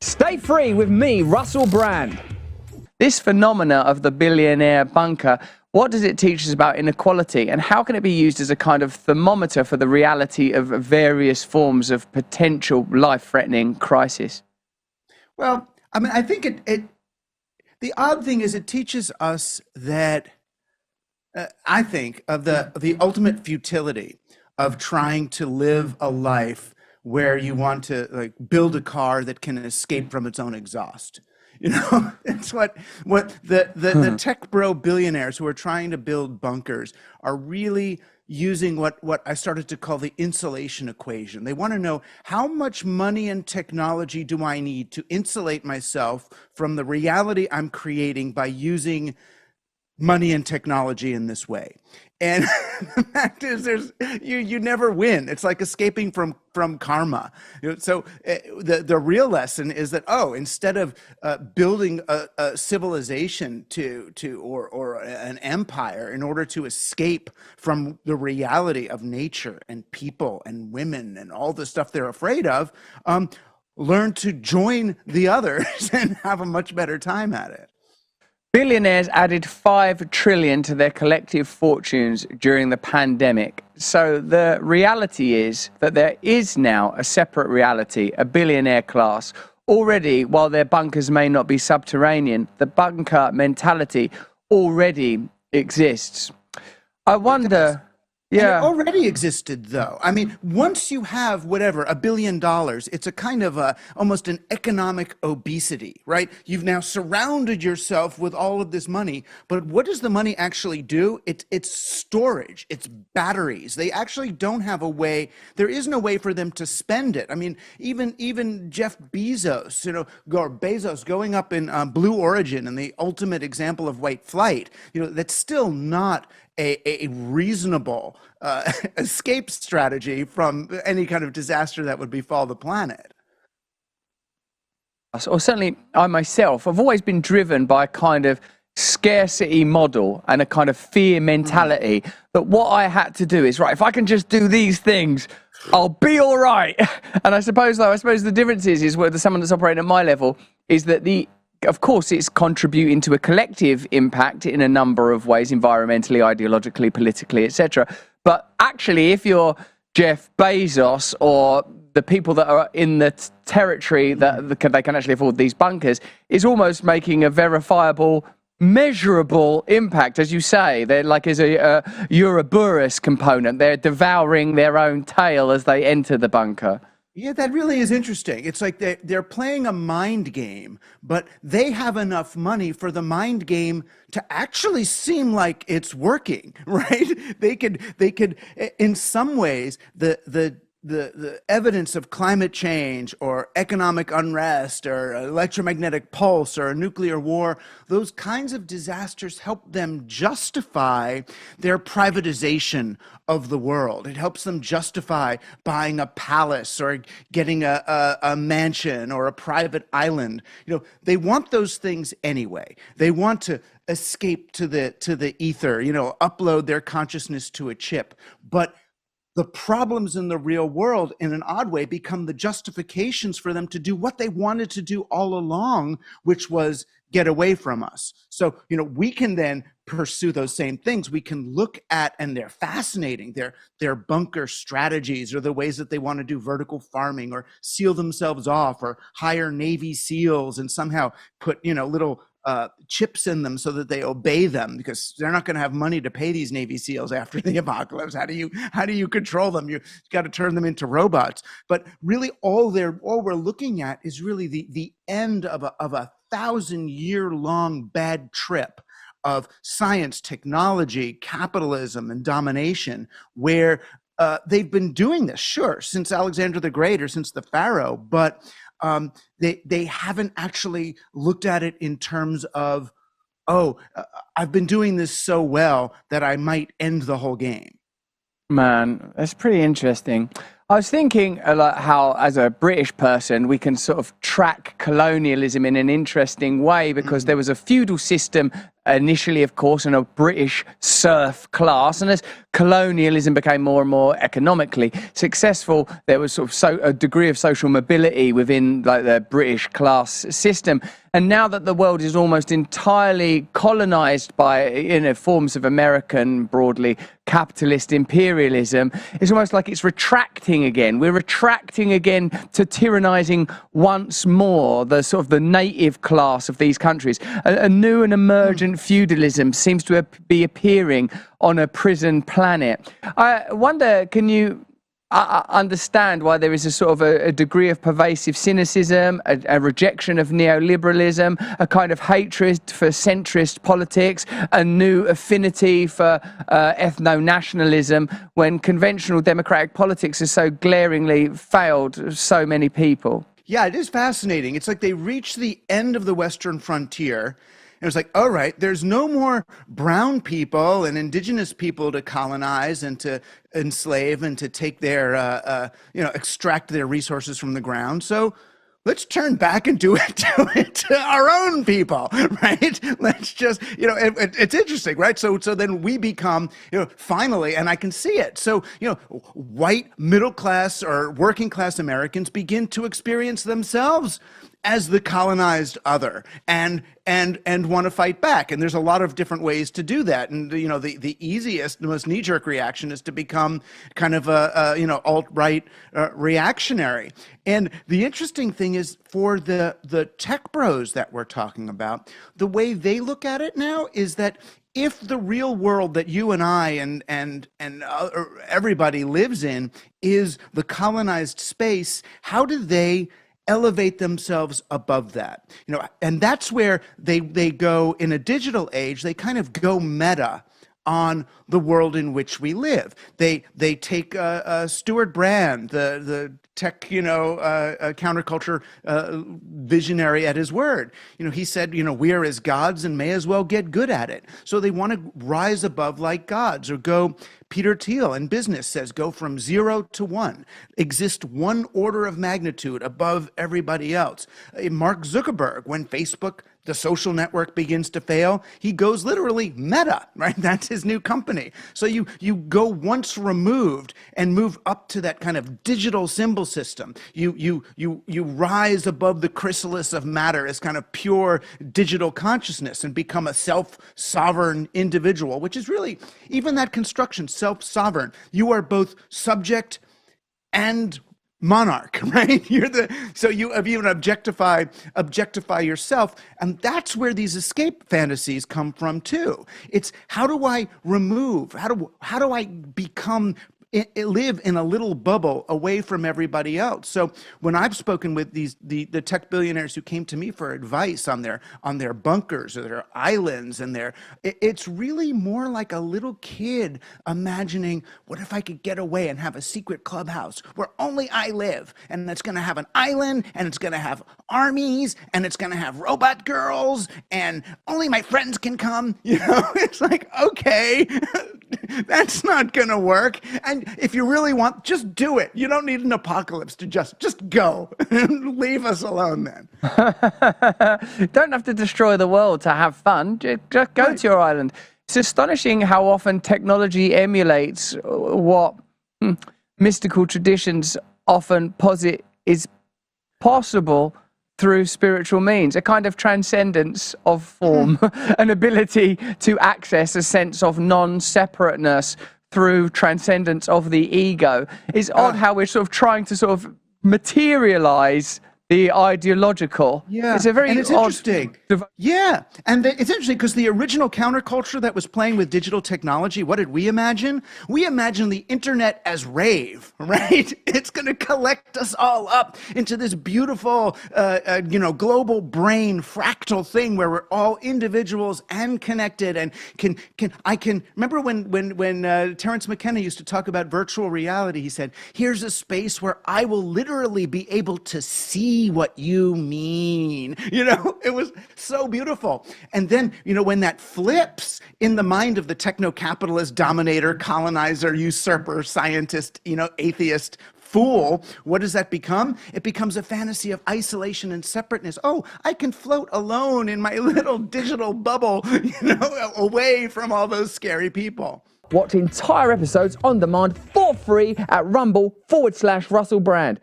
Stay free with me, Russell Brand. This phenomena of the billionaire bunker, what does it teach us about inequality, and how can it be used as a kind of thermometer for the reality of various forms of potential life-threatening crisis? Well, I mean, I think the odd thing is it teaches us that I think of the ultimate futility of trying to live a life where you want to like build a car that can escape from its own exhaust. You know, it's what the tech bro billionaires who are trying to build bunkers are really using what I started to call the insulation equation. They want to know how much money and technology do I need to insulate myself from the reality I'm creating by using money and technology in this way. And the fact is, you never win. It's like escaping from karma. So the real lesson is that instead of building a civilization or an empire in order to escape from the reality of nature and people and women and all the stuff they're afraid of, learn to join the others and have a much better time at it. Billionaires added 5 trillion to their collective fortunes during the pandemic. So the reality is that there is now a separate reality, a billionaire class. Already, while their bunkers may not be subterranean, the bunker mentality already exists. I wonder... Yeah. It already existed, though. I mean, once you have whatever, $1 billion, it's a kind of almost an economic obesity, right? You've now surrounded yourself with all of this money, but what does the money actually do? It's storage, it's batteries. They actually don't have a way, there is no way for them to spend it. I mean, even Jeff Bezos, or Bezos going up in Blue Origin and the ultimate example of white flight, that's still not a reasonable escape strategy from any kind of disaster that would befall the planet. Or certainly I myself, I've always been driven by a kind of scarcity model and a kind of fear mentality that what I had to do is, right, if I can just do these things, I'll be all right. And I suppose the difference is where someone that's operating at my level is that of course, it's contributing to a collective impact in a number of ways, environmentally, ideologically, politically, etc. But actually, if you're Jeff Bezos or the people that are in the territory that they can actually afford these bunkers, is almost making a verifiable, measurable impact. As you say, they're like as a Ouroboros component. They're devouring their own tail as they enter the bunker. Yeah, that really is interesting. It's like they're playing a mind game, but they have enough money for the mind game to actually seem like it's working, right? They could, in some ways, the evidence of climate change or economic unrest or electromagnetic pulse or a nuclear war, those kinds of disasters help them justify their privatization of the world. It helps them justify buying a palace or getting a mansion or a private island. They want those things anyway. They want to escape to the ether, upload their consciousness to a chip. But the problems in the real world, in an odd way, become the justifications for them to do what they wanted to do all along, which was get away from us. So, we can then pursue those same things. We can look at, and they're fascinating, their bunker strategies or the ways that they want to do vertical farming or seal themselves off or hire Navy SEALs and somehow put, little chips in them so that they obey them, because they're not going to have money to pay these Navy SEALs after the apocalypse. How do you control them? You got to turn them into robots. But really, all we're looking at is really the end of a 1,000-year-long bad trip of science, technology, capitalism, and domination, where they've been doing this, sure, since Alexander the Great or since the Pharaoh, but they haven't actually looked at it in terms of, I've been doing this so well that I might end the whole game. Man, that's pretty interesting. I was thinking like how, as a British person, we can sort of track colonialism in an interesting way, because there was a feudal system initially, of course, and a British serf class. And as colonialism became more and more economically successful, there was sort of a degree of social mobility within like the British class system. And now that the world is almost entirely colonized by forms of American, broadly capitalist imperialism, it's almost like it's retracting again. We're retracting again to tyrannizing once more the sort of the native class of these countries. A new and emergent feudalism seems to be appearing on a prison planet. I wonder, can you understand why there is a sort of a degree of pervasive cynicism, a rejection of neoliberalism, a kind of hatred for centrist politics, a new affinity for ethno-nationalism, when conventional democratic politics has so glaringly failed so many people? Yeah, it is fascinating. It's like they reached the end of the Western frontier. And it was like, all right, there's no more brown people and indigenous people to colonize and to enslave and to take their, extract their resources from the ground. So let's turn back and do it to our own people, right? Let's just, it's interesting, right? So then we become, finally, and I can see it. So, white middle class or working class Americans begin to experience themselves as the colonized other and want to fight back. And there's a lot of different ways to do that. And, the easiest, the most knee-jerk reaction is to become kind of a alt-right reactionary. And the interesting thing is, for the tech bros that we're talking about, the way they look at it now is that if the real world that you and I and everybody lives in is the colonized space, how do they elevate themselves above that? And that's where they go in a digital age. They kind of go meta on the world in which we live. They take Stuart Brand, the tech, counterculture visionary, at his word. He said, we are as gods and may as well get good at it. So they want to rise above like gods, or go. Peter Thiel in business says, go from 0 to 1, exist one order of magnitude above everybody else. Mark Zuckerberg, when Facebook, the social network, begins to fail, he goes literally meta, right? That's his new company. So you go once removed and move up to that kind of digital symbol system. You rise above the chrysalis of matter as kind of pure digital consciousness and become a self-sovereign individual, which is really, even that construction, self-sovereign. You are both subject and monarch, right? So you even objectify yourself, and that's where these escape fantasies come from too. It's how do I become live in a little bubble away from everybody else. So when I've spoken with the tech billionaires who came to me for advice on their bunkers or their islands, and it's really more like a little kid imagining, what if I could get away and have a secret clubhouse where only I live, and it's going to have an island, and it's going to have armies, and it's going to have robot girls, and only my friends can come. It's like, okay, that's not going to work. And if you really want, just do it. You don't need an apocalypse to just go. Leave us alone then. Don't have to destroy the world to have fun. Just go to your island. It's astonishing how often technology emulates what mystical traditions often posit is possible through spiritual means, a kind of transcendence of form, an ability to access a sense of non-separateness through transcendence of the ego. It's odd how we're sort of trying to sort of materialize the ideological. Yeah, it's a very it's interesting. Yeah, and it's interesting because the original counterculture that was playing with digital technology, what did we imagine? We imagined the internet as rave, right? It's going to collect us all up into this beautiful, global brain fractal thing where we're all individuals and connected. And I can remember when Terence McKenna used to talk about virtual reality. He said, "Here's a space where I will literally be able to see what you mean." It was so beautiful. And then, when that flips in the mind of the techno-capitalist dominator, colonizer, usurper, scientist, atheist, fool, what does that become? It becomes a fantasy of isolation and separateness. Oh, I can float alone in my little digital bubble, away from all those scary people. Watch entire episodes on demand for free at rumble.com/Russell Brand.